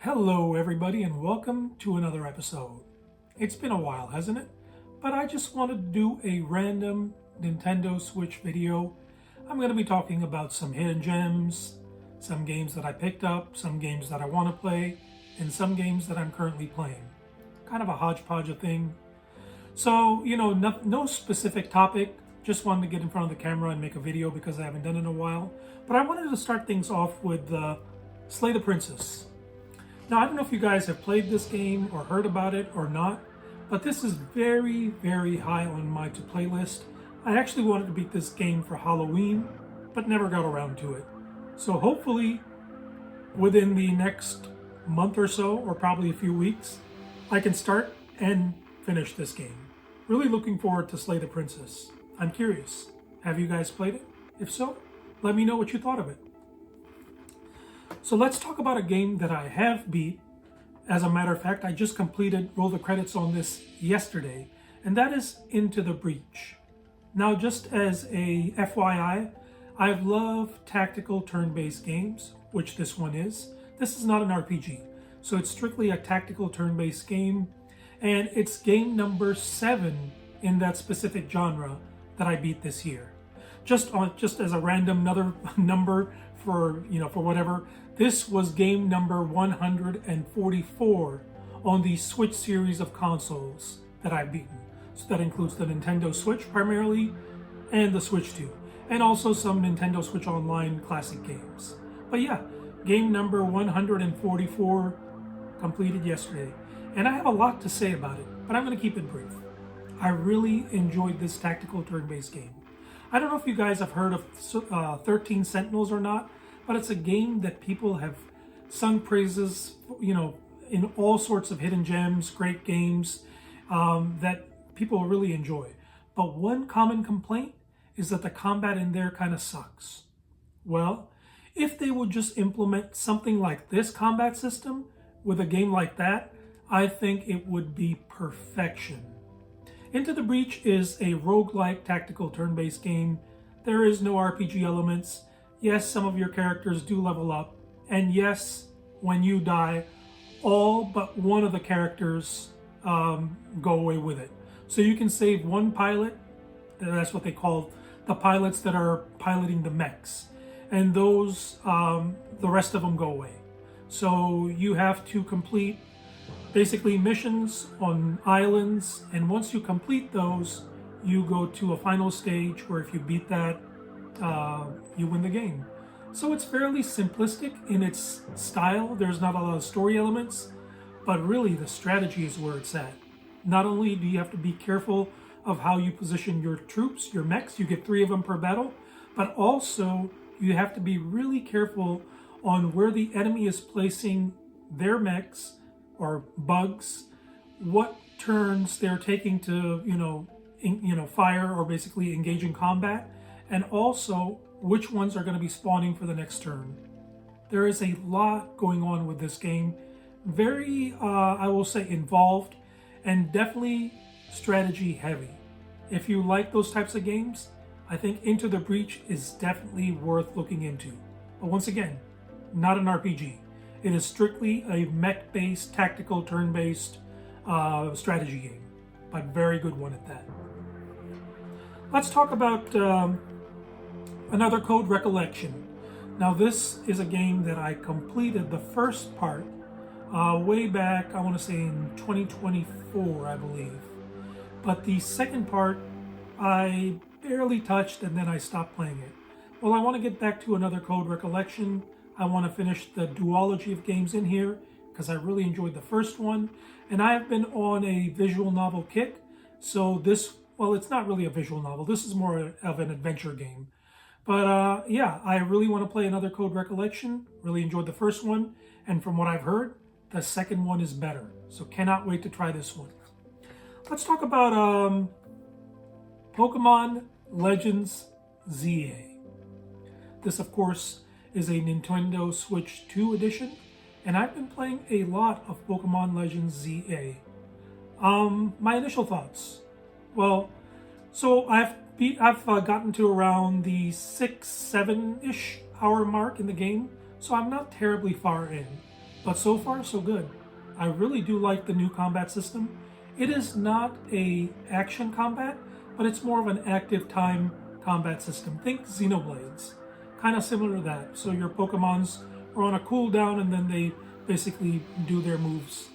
Hello, everybody, and welcome to another episode. It's been a while, hasn't it? But I just wanted to do a random Nintendo Switch video. I'm going to be talking about some hidden gems, some games that I picked up, some games that I want to play, and some games that I'm currently playing. Kind of a hodgepodge of thing. So, no specific topic. Just wanted to get in front of the camera and make a video because I haven't done it in a while. But I wanted to start things off with Slay the Princess. Now, I don't know if you guys have played this game or heard about it or not, but this is very, very high on my to-play list. I actually wanted to beat this game for Halloween, but never got around to it. So hopefully, within the next month or so, or probably a few weeks, I can start and finish this game. Really looking forward to Slay the Princess. I'm curious, have you guys played it? If so, let me know what you thought of it. So let's talk about a game that I have beat. As a matter of fact, I just completed roll the credits on this yesterday, and that is Into the Breach. Now, just as a FYI, I love tactical turn-based games, which this one is. This is not an RPG, so it's strictly a tactical turn-based game, and it's game number 7 in that specific genre that I beat this year. Just as a random another number for whatever. This was game number 144 on the Switch series of consoles that I've beaten. So that includes the Nintendo Switch primarily, and the Switch 2, and also some Nintendo Switch Online classic games. But yeah, game number 144 completed yesterday. And I have a lot to say about it, but I'm going to keep it brief. I really enjoyed this tactical turn-based game. I don't know if you guys have heard of 13 Sentinels or not, but it's a game that people have sung praises, in all sorts of hidden gems, great games that people really enjoy. But one common complaint is that the combat in there kind of sucks. Well, if they would just implement something like this combat system with a game like that, I think it would be perfection. Into the Breach is a roguelike tactical turn-based game. There is no RPG elements. Yes, some of your characters do level up. And yes, when you die, all but one of the characters go away with it. So you can save one pilot. That's what they call the pilots that are piloting the mechs. And those, the rest of them go away. So you have to complete basically missions on islands, and once you complete those, you go to a final stage where if you beat that, you win the game. So it's fairly simplistic in its style. There's not a lot of story elements, but really the strategy is where it's at. Not only do you have to be careful of how you position your troops, your mechs, you get 3 of them per battle, but also you have to be really careful on where the enemy is placing their mechs or bugs, what turns they're taking to fire or basically engage in combat, and also which ones are going to be spawning for the next turn. There is a lot going on with this game. Very, I will say, involved, and definitely strategy heavy. If you like those types of games, I think Into the Breach is definitely worth looking into. But once again, not an RPG. It is strictly a mech-based, tactical, turn-based strategy game, but very good one at that. Let's talk about another Code Recollection. Now, this is a game that I completed the first part way back, I want to say in 2024, I believe. But the second part, I barely touched and then I stopped playing it. Well, I want to get back to another Code Recollection. I want to finish the duology of games in here because I really enjoyed the first one. And I have been on a visual novel kick. So this, well, it's not really a visual novel. This is more of an adventure game. But yeah, I really want to play another Code Recollection. Really enjoyed the first one. And from what I've heard, the second one is better. So cannot wait to try this one. Let's talk about Pokemon Legends ZA. This, of course, is a Nintendo Switch 2 edition, and I've been playing a lot of Pokemon Legends ZA. My initial thoughts. Well, so I've gotten to around the 6-7-ish hour mark in the game, so I'm not terribly far in. but so far so good. I really do like the new combat system. It is not a action combat, but it's more of an active time combat system. Think Xenoblades, kind of similar to that. So your Pokemons are on a cooldown and then they basically do their moves.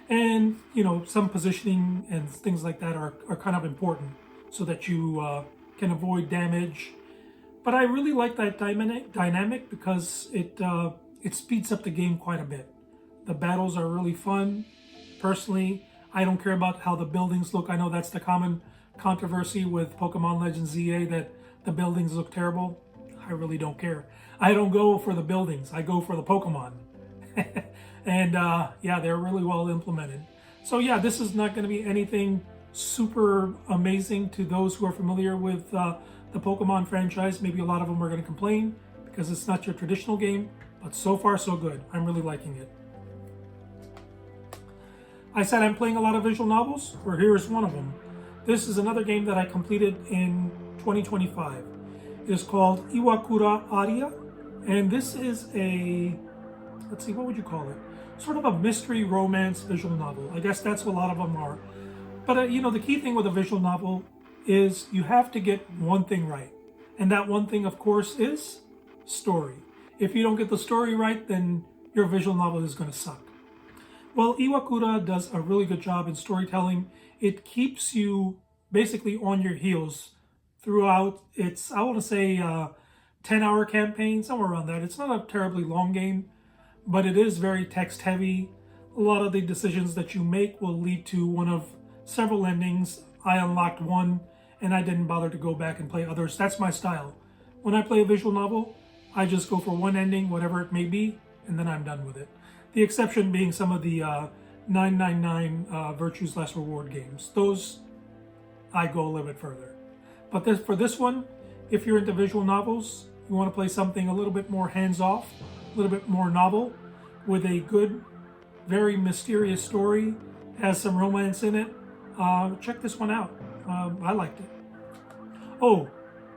And, you know, some positioning and things like that are kind of important so that you can avoid damage. But I really like that dynamic because it speeds up the game quite a bit. The battles are really fun. Personally, I don't care about how the buildings look. I know that's the common controversy with Pokemon Legends ZA, that the buildings look terrible. I really don't care. I don't go for the buildings. I go for the Pokemon. And yeah, they're really well implemented. So yeah, this is not going to be anything super amazing to those who are familiar with the Pokemon franchise. Maybe a lot of them are going to complain because it's not your traditional game, but so far so good. I'm really liking it. I said I'm playing a lot of visual novels, or here's one of them. This is another game that I completed in 2025. It is called Iwakura Aria, and this is a, let's see, what would you call it? Sort of a mystery romance visual novel. I guess that's what a lot of them are. But you know, the key thing with a visual novel is you have to get one thing right. And that one thing, of course, is story. If you don't get the story right, then your visual novel is going to suck. Well, Iwakura does a really good job in storytelling. It keeps you basically on your heels throughout its, I want to say, 10-hour campaign, somewhere around that. It's not a terribly long game, but it is very text heavy. A lot of the decisions that you make will lead to one of several endings. I unlocked one and I didn't bother to go back and play others. That's my style. When I play a visual novel, I just go for one ending, whatever it may be, and then I'm done with it. The exception being some of the 999 Virtues Less Reward games. Those, I go a little bit further. But for this one, if you're into visual novels, you want to play something a little bit more hands-off, a little bit more novel, with a good, very mysterious story, has some romance in it, check this one out. I liked it. Oh,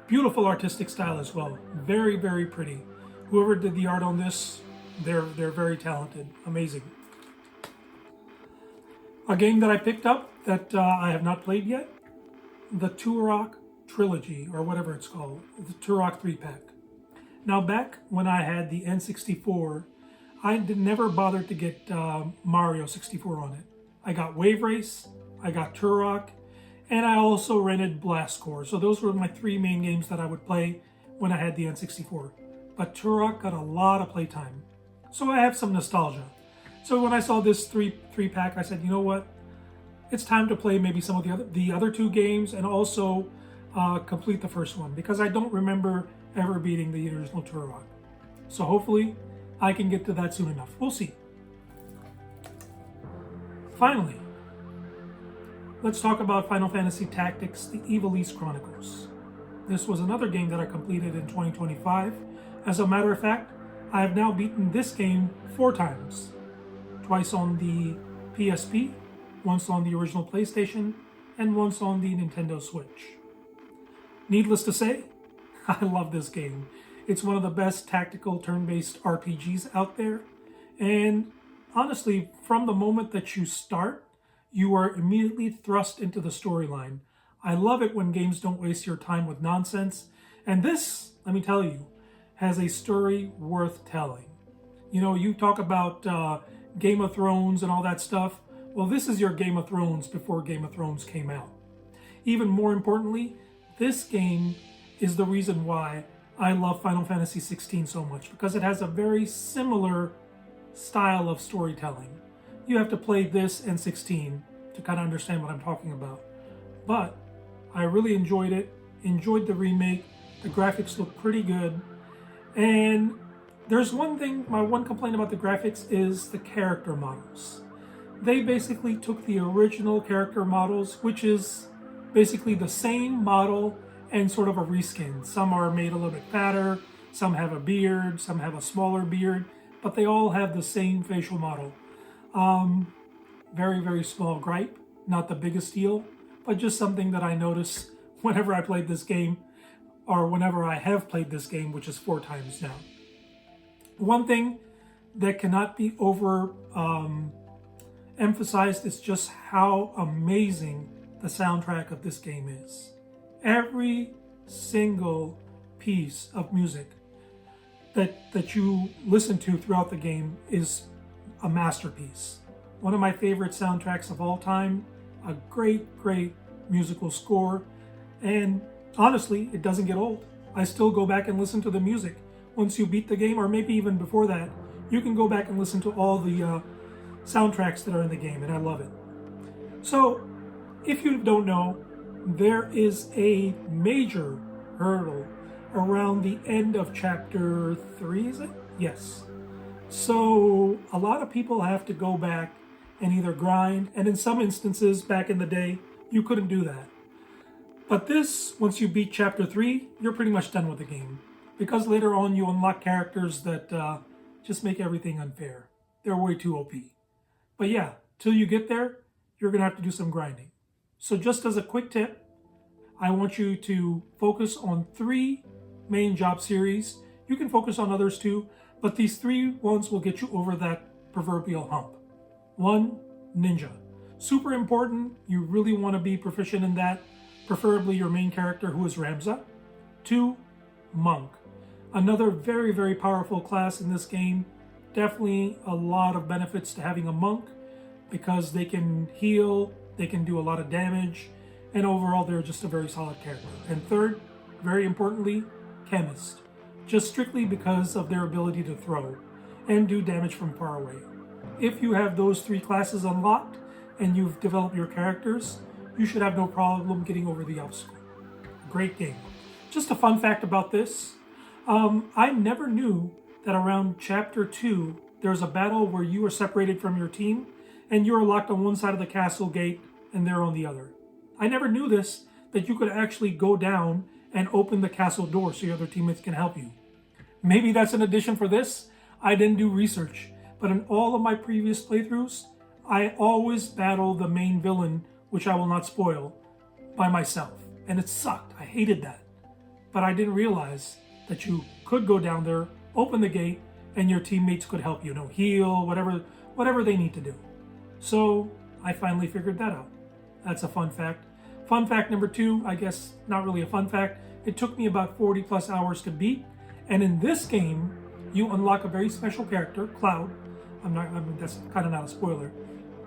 beautiful artistic style as well. Very, very pretty. Whoever did the art on this, they're very talented. Amazing. A game that I picked up that I have not played yet, the Turok Trilogy, or whatever it's called, the Turok 3-pack. Now, back when I had the N64, I never bothered to get Mario 64 on it. I got Wave Race, I got Turok, and I also rented Blast Corps. So those were my three main games that I would play when I had the N64. But Turok got a lot of playtime. So I have some nostalgia. So when I saw this three-pack, I said, you know what? It's time to play maybe some of the other two games and also complete the first one, because I don't remember ever beating the original Turok. So hopefully I can get to that soon enough. We'll see. Finally, let's talk about Final Fantasy Tactics: The Ivalice Chronicles. This was another game that I completed in 2025. As a matter of fact, I have now beaten this game 4 times. Twice on the PSP, once on the original PlayStation, and once on the Nintendo Switch. Needless to say, I love this game. It's one of the best tactical turn-based RPGs out there. And honestly, from the moment that you start, you are immediately thrust into the storyline. I love it when games don't waste your time with nonsense. And this, let me tell you, has a story worth telling. You know, you talk about Game of Thrones and all that stuff. Well, this is your Game of Thrones before Game of Thrones came out. Even more importantly, this game is the reason why I love Final Fantasy XVI so much, because it has a very similar style of storytelling. You have to play this and 16 to kind of understand what I'm talking about. But I really enjoyed it, enjoyed the remake. The graphics look pretty good. And there's one thing, my one complaint about the graphics is the character models. They basically took the original character models, which is basically the same model and sort of a reskin. Some are made a little bit fatter, some have a beard, some have a smaller beard, but they all have the same facial model. Very, very small gripe, not the biggest deal, but just something that I notice whenever I played this game, or whenever I have played this game, which is 4 times now. One thing that cannot be emphasized is just how amazing the soundtrack of this game is. Every single piece of music that you listen to throughout the game is a masterpiece. One of my favorite soundtracks of all time, a great musical score, and honestly, it doesn't get old. I still go back and listen to the music. Once you beat the game, or maybe even before that, you can go back and listen to all the soundtracks that are in the game, and I love it. So, if you don't know, there is a major hurdle around the end of chapter 3, is it? Yes. So, a lot of people have to go back and either grind, and in some instances, back in the day, you couldn't do that. But this, once you beat chapter 3, you're pretty much done with the game. Because later on you unlock characters that just make everything unfair. They're way too OP. But yeah, till you get there, you're going to have to do some grinding. So just as a quick tip, I want you to focus on 3 main job series. You can focus on others too, but these 3 ones will get you over that proverbial hump. 1, ninja. Super important. You really want to be proficient in that. Preferably your main character, who is Ramza. 2, monk. Another very powerful class in this game. Definitely a lot of benefits to having a monk because they can heal, they can do a lot of damage, and overall they're just a very solid character. And 3rd, very importantly, chemist. Just strictly because of their ability to throw and do damage from far away. If you have those 3 classes unlocked and you've developed your characters, you should have no problem getting over the obstacle. Great game. Just a fun fact about this. I never knew that around chapter 2, there's a battle where you are separated from your team and you're locked on one side of the castle gate and they're on the other. I never knew this, that you could actually go down and open the castle door so your other teammates can help you. Maybe that's an addition for this. I didn't do research, but in all of my previous playthroughs, I always battle the main villain, which I will not spoil, by myself. And it sucked. I hated that. But I didn't realize that you could go down there, open the gate, and your teammates could help you, heal, whatever they need to do. So I finally figured that out. That's a fun fact. Fun fact number 2, I guess not really a fun fact, it took me about 40 plus hours to beat. And in this game, you unlock a very special character, Cloud. That's kind of not a spoiler.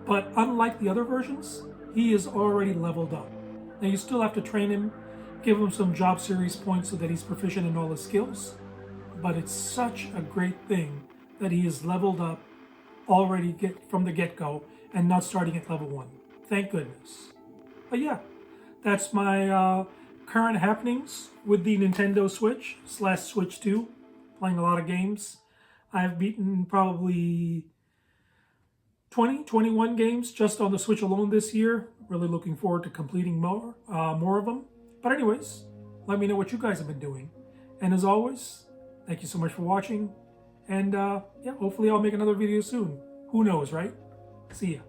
But unlike the other versions, he is already leveled up. Now you still have to train him, give him some job series points so that he's proficient in all his skills. But it's such a great thing that he is leveled up already from the get-go and not starting at level 1. Thank goodness. But yeah, that's my current happenings with the Nintendo Switch / Switch 2. Playing a lot of games. I've beaten probably 21 games just on the Switch alone this year. Really looking forward to completing more of them. But anyways, let me know what you guys have been doing. And as always, thank you so much for watching. And yeah, hopefully I'll make another video soon. Who knows, right? See ya.